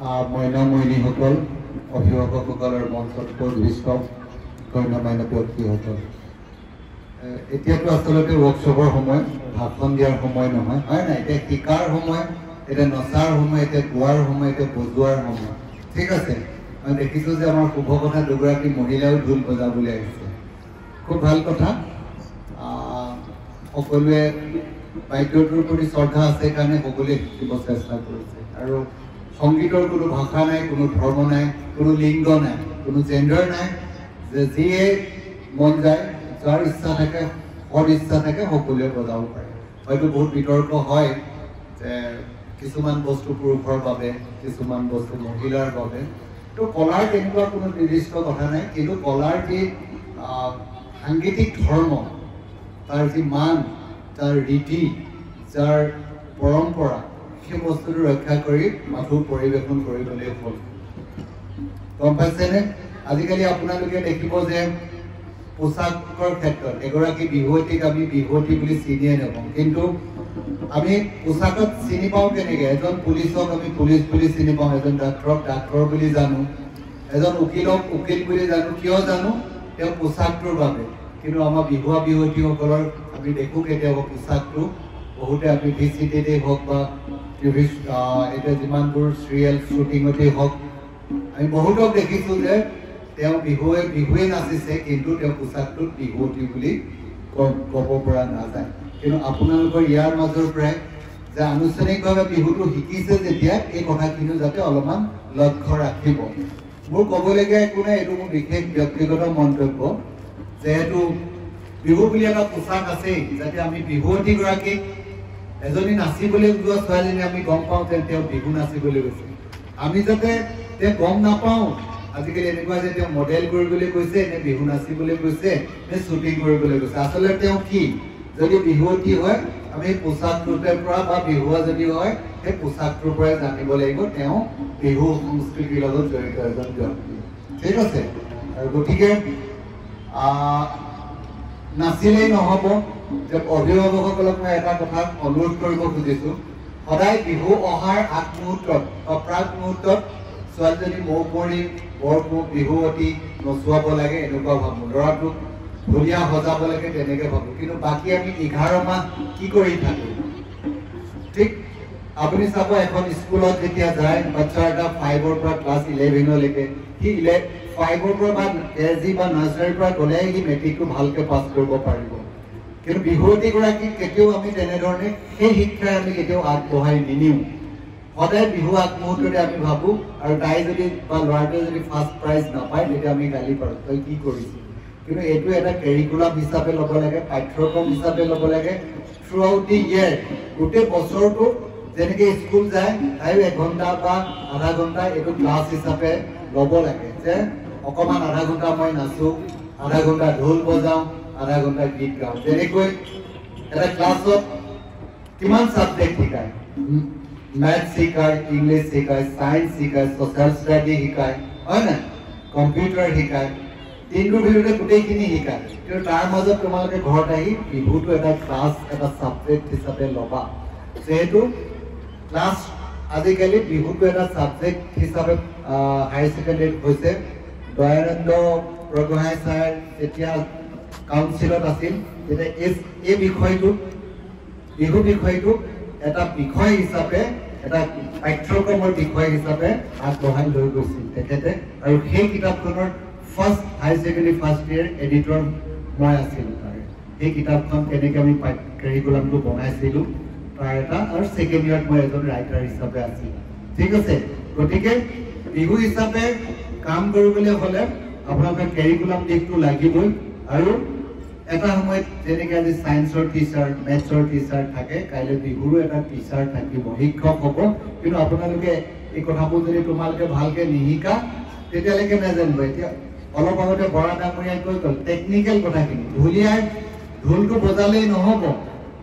মইনা-মইনীসকল, অভিভাৱকসকলৰ মঞ্চত উপবিষ্ট গণ্যমান্য ব্যক্তিসকল, এতিয়াতো আচলতে ৱৰ্কশ্বপৰ সময়, ভাষণ দিয়াৰ সময় নহয়, হয় নাই? এতিয়া শিকাৰ সময়, এতিয়া নচাৰ সময়, এতিয়া গোৱাৰ সময়, এতিয়া বজোৱাৰ সময়। ঠিক আছে, মই দেখিছোঁ যে আমাৰ শুভ কথা দুগৰাকী মহিলাও ঢোল বজাবলৈ আহিছে, খুব ভাল কথা। সকলোৱে বাদ্যটোৰ প্ৰতি শ্ৰদ্ধা আছে কাৰণে সকলোৱে শিকিব চেষ্টা কৰিছে। আৰু সংগীতৰ কোনো ভাষা নাই, কোনো ধৰ্ম নাই, কোনো লিংগ নাই, কোনো জেণ্ডাৰ নাই, যে যিয়ে মন যায়, যাৰ ইচ্ছা থাকে, সদ ইচ্ছা থাকে, সকলোৱে বজাব পাৰে। হয়তো বহুত বিতৰ্ক হয় যে কিছুমান বস্তু পুৰুষৰ বাবে, কিছুমান বস্তু মহিলাৰ বাবে। তো কলাৰ তেনেকুৱা কোনো নিৰ্দিষ্ট কথা নাই, কিন্তু কলাৰ যি সাংগীতিক ধৰ্ম, তাৰ যি মান, তাৰ ৰীতি, যাৰ পৰম্পৰা, সেই বস্তুটো ৰক্ষা কৰি মাথো পৰিৱেশন কৰিবলৈ হ'ল। গম পাইছেনে? আজিকালি আপোনালোকে দেখিব যে পোচাকৰ ক্ষেত্ৰত এগৰাকী বিহুৱতীক আমি বিহুৱতী বুলি চিনিয়ে নাপাওঁ, কিন্তু আমি পোচাকত চিনি পাওঁ কেনেকৈ? এজন পুলিচক আমি পুলিচ বুলি চিনি পাওঁ, এজন ডাক্তৰক ডাক্তৰ বুলি জানো, এজন উকিলক উকিল বুলি জানো। কিয় জানো? তেওঁ পোচাকটোৰ বাবে। কিন্তু আমাৰ বিহুৱা বিহুৱতীসকলৰ আমি দেখোঁ কেতিয়াবা পোচাকটো বহুতে আমি VCTতেই হওক বা টিভি এতিয়া যিমানবোৰ চিৰিয়েল শ্বুটিঙতেই হওক, আমি বহুতক দেখিছোঁ যে তেওঁ বিহুৱে নাচিছে, কিন্তু তেওঁ পোচাকটোত বিহুৱতী বুলি ক'ব পৰা নাযায়। কিন্তু আপোনালোকৰ ইয়াৰ মাজৰ পৰাই যে আনুষ্ঠানিকভাৱে বিহুটো শিকিছে যেতিয়া, এই কথাখিনিও যাতে অলপমান লক্ষ্য ৰাখিব। মোৰ ক'বলগীয়া একো নাই, এইটো মোৰ বিশেষ ব্যক্তিগত মন্তব্য। যেহেতু বিহু বুলি এটা পোচাক আছেই, যাতে আমি বিহুৱতীগৰাকীক এজনী নাচিবলৈ যোৱা ছোৱালীজনী আমি গম পাওঁ যে তেওঁ বিহু নাচিবলৈ গৈছে। আমি যাতে তেওঁ গম নাপাওঁ আজিকালি এনেকুৱা যে তেওঁ মডেল কৰিবলৈ গৈছে, নে বিহু নাচিবলৈ গৈছে, নে শ্বুটিং কৰিবলৈ গৈছে। আচলতে তেওঁ কি? যদি বিহুৱতী হয়, আমি পোচাকটোৰ পৰা বা বিহুৱা যদি হয়, সেই পোচাকটোৰ পৰাই জানিব লাগিব তেওঁ বিহু সংস্কৃতিৰ লগত জড়িত এজন ব্যক্তি। ঠিক আছে? আৰু গতিকে নাচিলেই নহ'ব। যে অভিভাৱকসকলক মই এটা কথা অনুৰোধ কৰিব খুজিছোঁ, সদায় বিহু অহাৰ আগমুহূৰ্তত বা প্ৰাক মুহূৰ্তত ছোৱালীজনী মৌকুঁৱৰী, বৰকোঁ, বিহুৱতী নচুৱাব লাগে, এনেকুৱা ভাবোঁ। ল'ৰাটোক ঢুলীয়া সজাব লাগে, তেনেকৈ ভাবোঁ। কিন্তু বাকী আমি 11 মাহ কি কৰি থাকোঁ? ঠিক আপুনি চাব, এখন স্কুলত যেতিয়া যায় বাচ্ছা এটা 5ৰ পৰা ক্লাছ 11লৈকে, সি 5ৰ পৰা বা KG বা নাৰ্চাৰীৰ পৰা গ'লেহে সি মেট্ৰিকটো ভালকৈ পাছ কৰিব পাৰিব। কিন্তু বিহুৱতীগৰাকীক কেতিয়াও আমি তেনেধৰণে সেই শিক্ষাই আমি কেতিয়াও আগবঢ়াই নিনিওঁ। সদায় বিহু আগমুহূৰ্ততে আমি ভাবোঁ, আৰু তাই যদি বা ল'ৰাটোৱে যদি ফাৰ্ষ্ট প্ৰাইজ নাপায়, তেতিয়া আমি গালি পাৰোঁ, তই কি কৰিছিল? কিন্তু এইটো এটা কেৰিকুলাম হিচাপে ল'ব লাগে, পাঠ্যক্ৰম হিচাপে ল'ব লাগে। থ্ৰু আউট দি ইয়েৰ, গোটেই বছৰটো যেনেকৈ স্কুল যায়, তাইও 1 ঘণ্টা বা আধা ঘণ্টা এইটো ক্লাছ হিচাপে ল'ব লাগে, যে অকণমান আধা ঘণ্টা মই নাচোঁ, আধা ঘণ্টা ঢোল বজাওঁ, আধা ঘণ্টা গীত গাওঁ। যেনেকৈ এটা ক্লাছত কিমান ছাবজেক্ট শিকায়? মেথছ শিকায়, ইংলিছ শিকায়, ছায়েন্স শিকায়, ছ'চিয়েল ষ্টাডি শিকায়, হয় নাই? কম্পিউটাৰ শিকায়, দিনটোৰ ভিতৰতে গোটেইখিনি শিকায়। কিন্তু তাৰ মাজত তোমালোকে ঘৰত আহি বিহুটো এটা ক্লাছ, এটা ছাবজেক্ট হিচাপে ল'বা। যিহেতু ক্লাছ আজিকালি বিহুটো এটা ছাবজেক্ট হিচাপে হায়াৰ ছেকেণ্ডেৰীত হৈছে। দয়ানন্দ বৰগোহাঁই ছাৰ যেতিয়া কাউন্সিলত আছিল, তেতিয়া এই বিষয়টোক, বিহু বিষয়টোক এটা বিষয় হিচাপে, এটা পাঠ্যক্ৰমৰ বিষয় হিচাপে আগবঢ়াই লৈ গৈছিল তেখেতে। আৰু সেই কিতাপখনৰ first higher secondary first year editor মই আছিলোঁ। তাৰে সেই কিতাপখন কেনেকৈ আমি কেৰিকুলামটো বনাইছিলোঁ তাৰ এটা, আৰু ছেকেণ্ড ইয়েৰত মই এজন ৰাইটাৰ হিচাপে আছিলোঁ। ঠিক আছে? গতিকে বিহু হিচাপে কাম কৰিবলৈ হ'লে আপোনালোকৰ কেৰিকুলাম দিশটো লাগিবই। আৰু এটা সময়ত যেনেকৈ আজি ছায়েন্সৰ টিচাৰ, মেথছৰ টিচাৰ থাকে, কাইলৈ বিহুৰো এটা টিচাৰ থাকিব, শিক্ষক হ'ব। কিন্তু আপোনালোকে এই কথাবোৰ যদি তোমালোকে ভালকৈ নিশিকা, তেতিয়ালৈকে নাজানিব। এতিয়া অলপ আগতে বৰা ডাঙৰীয়াই কৈ গ'ল টেকনিকেল কথাখিনি। ঢুলীয়াই ঢোলটো বজালেই নহ'ব,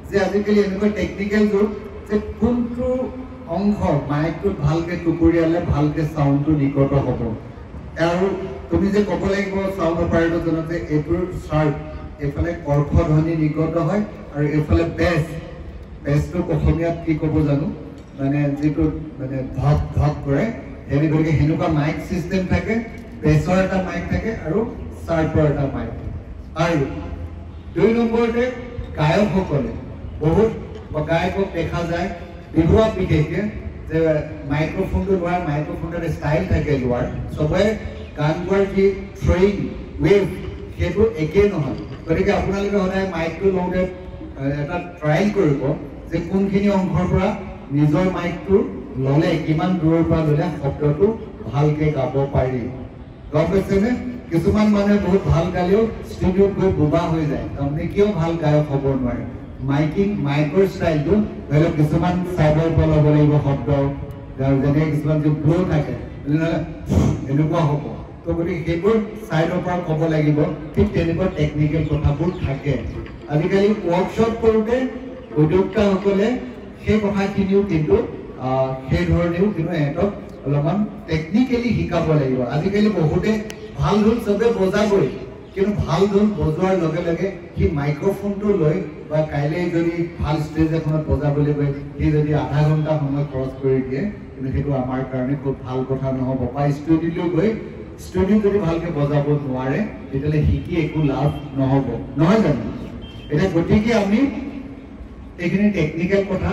যে আজিকালি এনেকুৱা টেকনিকেল যুগ, যে কোনটো অংশ মাইকটোত ভালকৈ টুকুৰিয়ালে ভালকৈ চাউণ্ডটো নিকট হ'ব। আৰু তুমি যে ক'ব লাগিব চাউণ্ড অপাৰেটৰজনক যে এইটোৰ চাৰ্ট, এইফালে কৰ্কধ্বনি নিকট হয়, আৰু এইফালে বেছটোক অসমীয়াত কি ক'ব জানো, মানে যিটো মানে ধপ ধপ কৰে, গতিকে সেনেকুৱা মাইক চিষ্টেম থাকে, বেছৰ এটা মাইক থাকে আৰু চাৰ্পৰ এটা মাইক। আৰু 2 নম্বৰতে গায়কসকলে বহুত গায়কক দেখা যায় বিহুৱাত বিশেষকৈ যে মাইক্ৰফোনটো লোৱাৰ মাইক্ৰফোনটোৰ ষ্টাইল থাকে লোৱাৰ, চবে গান গোৱাৰ যি থ্ৰয়িং ৱেভ সেইটো একেই নহয়। গতিকে আপোনালোকে সদায় মাইকটো লওঁতে এটা ট্ৰায়েল কৰিব যে কোনখিনি অংশৰ পৰা নিজৰ মাইকটো ল'লে কিমান দূৰৰ পৰা ল'লে শব্দটো ভালকৈ গাব পাৰি। গম পাইছেনে? কিছুমান মানুহে বহুত ভাল গালেও ষ্টুডিঅ'ত গৈ বোবা হৈ যায়, তাৰমানে কিয় ভাল গায়ক হ'ব নোৱাৰে। মাইকৰ ষ্টাইলটো ধৰি লওক কিছুমান চাইডৰ পৰা ল'ব লাগিব শব্দ, যেনেকৈ কিছুমান যে ব্ল' থাকে এনেকুৱা হ'ব। তো গতিকে সেইবোৰ চাইডৰ পৰা ক'ব লাগিব, ঠিক তেনেকুৱা টেকনিকেল কথাবোৰ থাকে। আজিকালি ৱৰ্কশ্বপ কৰোঁতে উদ্যোক্তাসকলে সেই কথাখিনিও কিন্তু সেই ধৰণেও কিন্তু সিহঁতক অলপমান টেকনিকেলি শিকাব লাগিব। আজিকালি বহুতে ভাল ঢোল চবে বজাবই, কিন্তু ভাল ঢোল বজোৱাৰ লগে লগে সি মাইক্ৰফোনটো লৈ বা কাইলৈ যদি ভাল ষ্টেজ এখনত বজাবলৈ গৈ সি যদি আধা ঘণ্টা সময় খৰচ কৰি দিয়ে, কিন্তু সেইটো আমাৰ কাৰণে খুব ভাল কথা নহ'ব। বা ষ্টুডিঅ'লৈ গৈ ষ্টুডিঅ'ত যদি ভালকৈ বজাব নোৱাৰে তেতিয়াহ'লে শিকি একো লাভ নহ'ব, নহয় জানো? এতিয়া গতিকে আমি এইখিনি টেকনিকেল কথা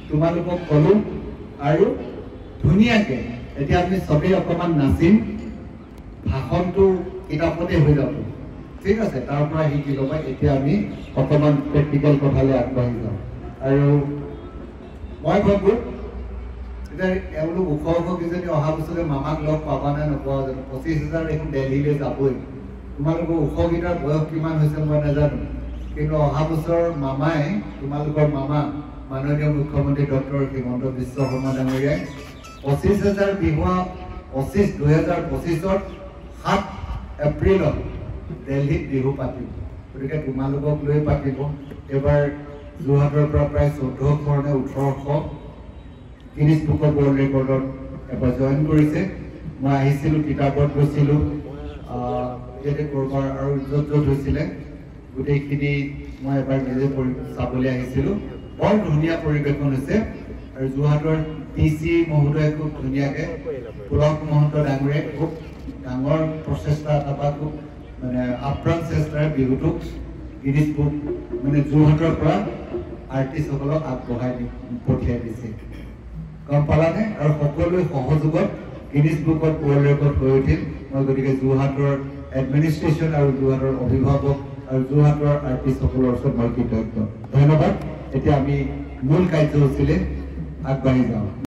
তোমালোকক ক'লোঁ আৰু ধুনীয়াকৈ এতিয়া আমি চবেই অকণমান নাচিম, ভাষণটো কিতাপতে হৈ যাব, ঠিক আছে? তাৰ পৰা শিকি ল'বা। এতিয়া আমি অকণমান প্ৰেক্টিকেল কথালৈ আগবাঢ়ি যাওঁ। আৰু মই ভাবোঁ এতিয়া এওঁলোক ওখ কিজনী অহা বছৰে মামাক লগ পাবা নে নোপোৱা জানো? 25,000 দেখোন দিল্লীলৈ যাবই। তোমালোকৰ ওখকেইটাৰ বয়স কিমান হৈছে মই নাজানো, কিন্তু অহা বছৰ মামাই তোমালোকৰ মামা মাননীয় মুখ্যমন্ত্ৰী ডক্টৰ হিমন্ত বিশ্ব শৰ্মা ডাঙৰীয়াই 25,000 বিহুৱা 2025ত 7 এপ্ৰিলত দিল্লীত বিহু পাতিব। গতিকে তোমালোকক লৈ পাতিব। এইবাৰ যোৰহাটৰ পৰা প্ৰায় 1400 নে 1800 গিনিজ বুক অফ ৱৰ্ল্ড ৰেকৰ্ডত এবাৰ জইন কৰিছে। মই আহিছিলোঁ, কিতাপত গৈছিলোঁ, ইয়াতে ক'ৰবাৰ আৰু য'ত য'ত হৈছিলে গোটেইখিনি মই এবাৰ নিজে চাবলৈ আহিছিলোঁ। বৰ ধুনীয়া পৰিৱেশন হৈছে। আৰু যোৰহাটৰ DC মহোদয়ে খুব ধুনীয়াকৈ, পুলক মহন্ত ডাঙৰীয়াই খুব ডাঙৰ প্ৰচেষ্টা এটা বা খুব মানে আপ্ৰাণ চেষ্টাৰে বিহুটোক গিনিজ বুক মানে যোৰহাটৰ পৰা আৰ্টিষ্টসকলক আগবঢ়াই পঠিয়াই দিছে। গম পালানে? আৰু সকলোৱে সহযোগত গিনিজ বুকত ৱৰ্ল্ড ৰেকৰ্ড হৈ উঠিল। মই গতিকে যোৰহাটৰ এডমিনিষ্ট্ৰেশ্যন আৰু যোৰহাটৰ অভিভাৱক আৰু যোৰহাটৰ আৰ্টিষ্টসকলৰ ওচৰত মই কৃতজ্ঞ। ধন্যবাদ। এতিয়া আমি মূল কাৰ্যসূচীলৈ আগবাঢ়ি যাওঁ।